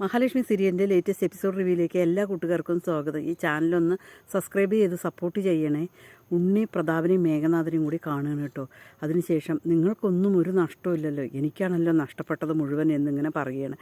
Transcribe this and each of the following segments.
മഹാലക്ഷ്മി സീരിയലിൻ്റെ latest episode റിവ്യൂയിലേക്ക് എല്ലാ കൂട്ടുകാർക്കും സ്വാഗതം. ഈ ചാനലൊന്ന് സബ്സ്ക്രൈബ് ചെയ്ത് സപ്പോർട്ട് ചെയ്യണേ. ഉണ്ണി പ്രതാപനെയും മേഘനാഥനെയും കൂടി കാണുകയാണ് കേട്ടോ. അതിനുശേഷം നിങ്ങൾക്കൊന്നും ഒരു നഷ്ടമില്ലല്ലോ, എനിക്കാണല്ലോ നഷ്ടപ്പെട്ടത് മുഴുവൻ എന്നിങ്ങനെ പറയുകയാണ്.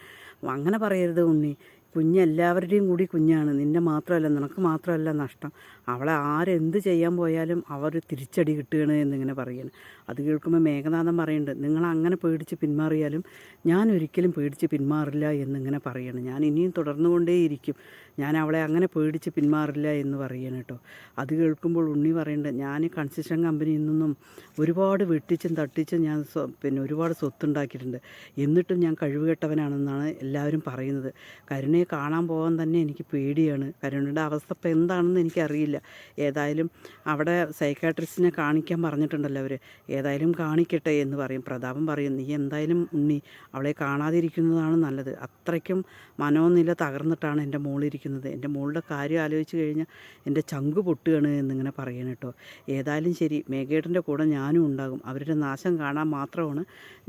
അങ്ങനെ പറയരുത് ഉണ്ണി, കുഞ്ഞെല്ലാവരുടെയും കൂടി കുഞ്ഞാണ്, നിൻ്റെ മാത്രമല്ല, നിനക്ക് മാത്രമല്ല നഷ്ടം. അവളെ ആരെന്ത് ചെയ്യാൻ പോയാലും അവർ തിരിച്ചടി കിട്ടുകയാണ് എന്നിങ്ങനെ പറയുകയാണ്. അത് കേൾക്കുമ്പോൾ മേഘനാഥൻ പറയുന്നുണ്ട്, നിങ്ങളങ്ങനെ പേടിച്ച് പിന്മാറിയാലും ഞാൻ ഒരിക്കലും പേടിച്ച് പിന്മാറില്ല എന്നിങ്ങനെ പറയണം. ഞാൻ ഇനിയും തുടർന്നുകൊണ്ടേയിരിക്കും, ഞാൻ അവളെ അങ്ങനെ പേടിച്ച് പിന്മാറില്ല എന്ന് പറയണം കേട്ടോ. അത് കേൾക്കുമ്പോൾ ഉണ്ണി പറയുന്നുണ്ട്, ഞാൻ കൺസ്ട്രക്ഷൻ കമ്പനിയിൽ നിന്നും ഒരുപാട് വെട്ടിച്ചും തട്ടിച്ചും ഞാൻ ഒരുപാട് സ്വത്തുണ്ടാക്കിയിട്ടുണ്ട്, എന്നിട്ടും ഞാൻ കഴിവുകെട്ടവനാണെന്നാണ് എല്ലാവരും പറയുന്നത്. കരുണയെ കാണാൻ പോകാൻ തന്നെ എനിക്ക് പേടിയാണ്. കരുണയുടെ അവസ്ഥ ഇപ്പം എന്താണെന്ന് എനിക്കറിയില്ല. ഏതായാലും അവിടെ സൈക്കാട്രിസ്റ്റിനെ കാണിക്കാൻ പറഞ്ഞിട്ടുണ്ടല്ലോ അവർ, ഏതായാലും കാണിക്കട്ടെ എന്ന് പറയും. പ്രതാപൻ പറയും, നീ എന്തായാലും ഉണ്ണി അവളെ കാണാതിരിക്കുന്നതാണ് നല്ലത്. അത്രയ്ക്കും മനോനില തകർന്നിട്ടാണ് എൻ്റെ മോളിരിക്കുന്നത്. എൻ്റെ മോളുടെ കാര്യം ആലോചിച്ച് കഴിഞ്ഞാൽ എൻ്റെ ചങ്ക് പൊട്ടുകയാണ് എന്നിങ്ങനെ പറയണം കേട്ടോ. ഏതായാലും ശരി, മേഘേട്ടൻ്റെ കൂടെ ഞാനും ഉണ്ടാകും, അവരുടെ നാശം കാണാൻ മാത്രമാണ്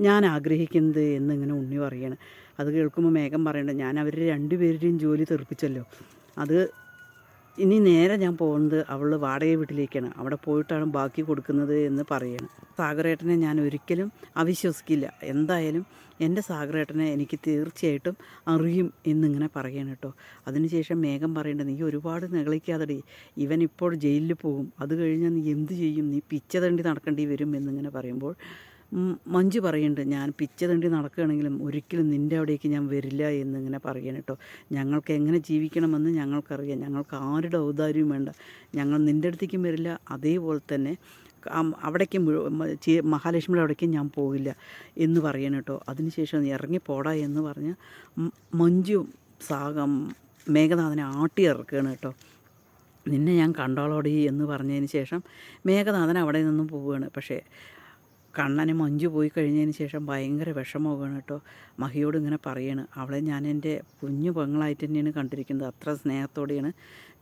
ഞാൻ ആഗ്രഹിക്കുന്നത് എന്നിങ്ങനെ ഉണ്ണി പറയാണ്. അത് കേൾക്കുമ്പോൾ മേഘം പറയണ്ട, ഞാൻ അവർ രണ്ടുപേരുടെയും ജോലി തെറിപ്പിച്ചല്ലോ, അത് ഇനി നേരെ ഞാൻ പോകുന്നത് അവൾ വാടക വീട്ടിലേക്കാണ്, അവിടെ പോയിട്ടാണ് ബാക്കി കൊടുക്കുന്നത് എന്ന് പറയണം. സാഗരേട്ടനെ ഞാൻ ഒരിക്കലും അവിശ്വസിക്കില്ല, എന്തായാലും എൻ്റെ സാഗരേട്ടനെ എനിക്ക് തീർച്ചയായിട്ടും അറിയും എന്നിങ്ങനെ പറയണം കേട്ടോ. അതിനുശേഷം മേഘം പറയേണ്ടത്, നീ ഒരുപാട് നിഗളിക്കാതെടി, ഇവൻ ഇപ്പോൾ ജയിലിൽ പോകും, അത് കഴിഞ്ഞാൽ നീ എന്ത് ചെയ്യും, നീ പിച്ച തണ്ടി നടക്കേണ്ടി വരും എന്നിങ്ങനെ പറയുമ്പോൾ മഞ്ജു പറയുന്നുണ്ട്, ഞാൻ പിച്ച തണ്ടി നടക്കുകയാണെങ്കിലും ഒരിക്കലും നിൻ്റെ അവിടേക്ക് ഞാൻ വരില്ല എന്നിങ്ങനെ പറയണം കേട്ടോ. ഞങ്ങൾക്ക് എങ്ങനെ ജീവിക്കണമെന്ന് ഞങ്ങൾക്കറിയാം, ഞങ്ങൾക്ക് ആരുടെ ഔദാര്യവും വേണ്ട, ഞങ്ങൾ നിൻ്റെ അടുത്തേക്കും വരില്ല, അതേപോലെ തന്നെ അവിടേക്കും മഹാലക്ഷ്മിയുടെ അവിടേക്കും ഞാൻ പോകില്ല എന്ന് പറയണം കേട്ടോ. അതിനുശേഷം ഇറങ്ങിപ്പോടാ എന്ന് പറഞ്ഞ് മഞ്ജു മേഘനാഥനെ ആട്ടി ഇറക്കുകയാണ് കേട്ടോ. നിന്നെ ഞാൻ കണ്ടോളോടി എന്ന് പറഞ്ഞതിന് ശേഷം മേഘനാഥൻ അവിടെ നിന്നും പോവുകയാണ്. പക്ഷേ കണ്ണനെ മഞ്ജു പോയി കഴിഞ്ഞതിന് ശേഷം ഭയങ്കര വിഷമമാവുകയാണ് കേട്ടോ. മഹിയോട് ഇങ്ങനെ പറയാണ്, അവളെ ഞാൻ എൻ്റെ കുഞ്ഞു പെങ്ങളായിട്ട് തന്നെയാണ് കണ്ടിരിക്കുന്നത്, അത്ര സ്നേഹത്തോടെയാണ്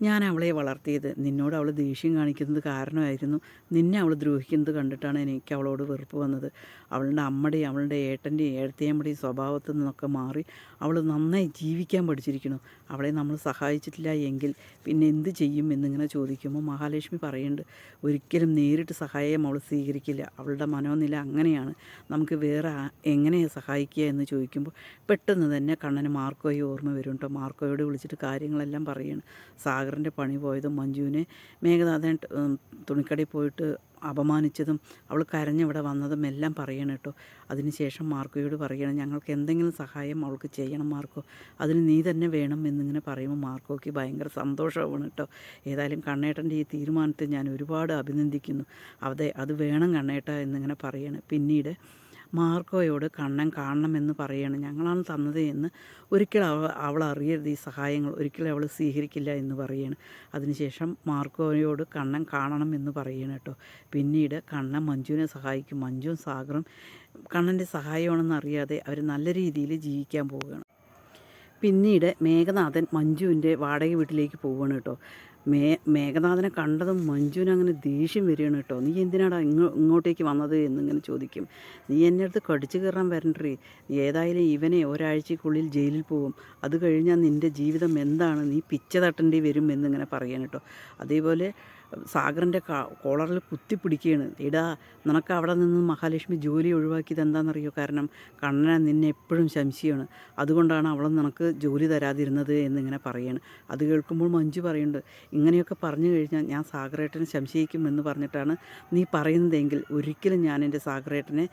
ഞാൻ അവളെ വളർത്തിയത്. നിന്നോട് അവൾ ദേഷ്യം കാണിക്കുന്നത് കാരണമായിരുന്നു, നിന്നെ അവൾ ദ്രോഹിക്കുന്നത് കണ്ടിട്ടാണ് എനിക്ക് അവളോട് വെറുപ്പ് വന്നത്. അവളുടെ അമ്മയുടെയും അവളുടെ ഏട്ടൻ്റെയും ഏഴത്തിയമ്മയുടെയും സ്വഭാവത്തിൽ നിന്നൊക്കെ മാറി അവൾ നന്നായി ജീവിക്കാൻ പഠിച്ചിരിക്കുന്നു. അവളെ നമ്മൾ സഹായിച്ചിട്ടില്ല എങ്കിൽ പിന്നെ എന്ത് ചെയ്യും എന്നിങ്ങനെ ചോദിക്കുമ്പോൾ മഹാലക്ഷ്മി പറയുന്നുണ്ട്, ഒരിക്കലും നേരിട്ട് സഹായം അവൾ സ്വീകരിക്കില്ല, അവളുടെ മനോനില അങ്ങനെയാണ്, നമുക്ക് വേറെ എങ്ങനെയാണ് സഹായിക്കുക എന്ന് ചോദിക്കുമ്പോൾ പെട്ടെന്ന് തന്നെ കണ്ണന് മാർക്കോയെ ഓർമ്മ വരും കേട്ടോ. മാർക്കോയോട് വിളിച്ചിട്ട് കാര്യങ്ങളെല്ലാം പറയുകയാണ്. സാഗറിൻ്റെ പണി പോയതും മഞ്ജുവിനെ മേഘനാഥൻ തുണിക്കടയിൽ പോയിട്ട് അപമാനിച്ചതും അവൾ കരഞ്ഞിവിടെ വന്നതും എല്ലാം പറയണം കേട്ടോ. അതിനുശേഷം മാർക്കോയോട് പറയണം, ഞങ്ങൾക്ക് എന്തെങ്കിലും സഹായം അവൾക്ക് ചെയ്യണം മാർക്കോ, അതിന് നീ തന്നെ വേണം എന്നിങ്ങനെ പറയുമ്പോൾ മാർക്കോയ്ക്ക് ഭയങ്കര സന്തോഷമാണ് കേട്ടോ. ഏതായാലും കണ്ണേട്ടൻ്റെ ഈ തീരുമാനത്തെ ഞാൻ ഒരുപാട് അഭിനന്ദിക്കുന്നു, അത് വേണം കണ്ണേട്ട എന്നിങ്ങനെ പറയണം. പിന്നീട് മാർക്കോയോട് കണ്ണൻ കാണണമെന്ന് പറയാണ്, ഞങ്ങളാണ് തന്നത് എന്ന് ഒരിക്കലും അവൾ അറിയരുത്, ഈ സഹായങ്ങൾ ഒരിക്കലും അവൾ സ്വീകരിക്കില്ല എന്ന് പറയാണ്. അതിനുശേഷം മാർക്കോയോട് കണ്ണൻ കാണണം എന്ന് പറയണം കേട്ടോ. പിന്നീട് കണ്ണൻ മഞ്ജുവിനെ സഹായിക്കും. മഞ്ജുവും സാഗറും കണ്ണൻ്റെ സഹായമാണെന്ന് അറിയാതെ അവർ നല്ല രീതിയിൽ ജീവിക്കാൻ പോവുകയാണ്. പിന്നീട് മേഘനാഥൻ മഞ്ജുവിൻ്റെ വാടക വീട്ടിലേക്ക് പോവുകയാണ് കേട്ടോ. മേഘനാഥനെ കണ്ടതും മഞ്ജുവിന് അങ്ങനെ ദേഷ്യം വരികയാണ് കേട്ടോ. നീ എന്തിനാടാ ഇങ്ങോട്ടേക്ക് വന്നത് എന്നിങ്ങനെ ചോദിക്കും. നീ എൻ്റെ അടുത്ത് കടിച്ചു കയറാൻ വരണ്ടേ, ഏതായാലും ഇവനെ ഒരാഴ്ചക്കുള്ളിൽ ജയിലിൽ പോകും, അത് കഴിഞ്ഞാൽ നിൻ്റെ ജീവിതം എന്താണ്, നീ പിച്ച തട്ടേണ്ടി വരും എന്നിങ്ങനെ പറയണം കേട്ടോ. അതേപോലെ സാഗറിൻ്റെ കോളറിൽ കുത്തിപ്പിടിക്കുകയാണ്, ഇടാ നിനക്ക് അവിടെ നിന്ന് മഹാലക്ഷ്മി ജോലി ഒഴിവാക്കിയത് എന്താണെന്നറിയോ, കാരണം കണ്ണനെ നിന്നെ എപ്പോഴും സംശയമാണ്, അതുകൊണ്ടാണ് അവൾ നിനക്ക് ജോലി തരാതിരുന്നത് എന്നിങ്ങനെ പറയാണ്. അത് കേൾക്കുമ്പോൾ മഞ്ജു പറയുന്നുണ്ട്, ഇങ്ങനെയൊക്കെ പറഞ്ഞു കഴിഞ്ഞാൽ ഞാൻ സാഗറേട്ടനെ സംശയിക്കും എന്ന് പറഞ്ഞിട്ടാണ് നീ പറയുന്നതെങ്കിൽ ഒരിക്കലും ഞാൻ എൻ്റെ സാഗറേട്ടനെ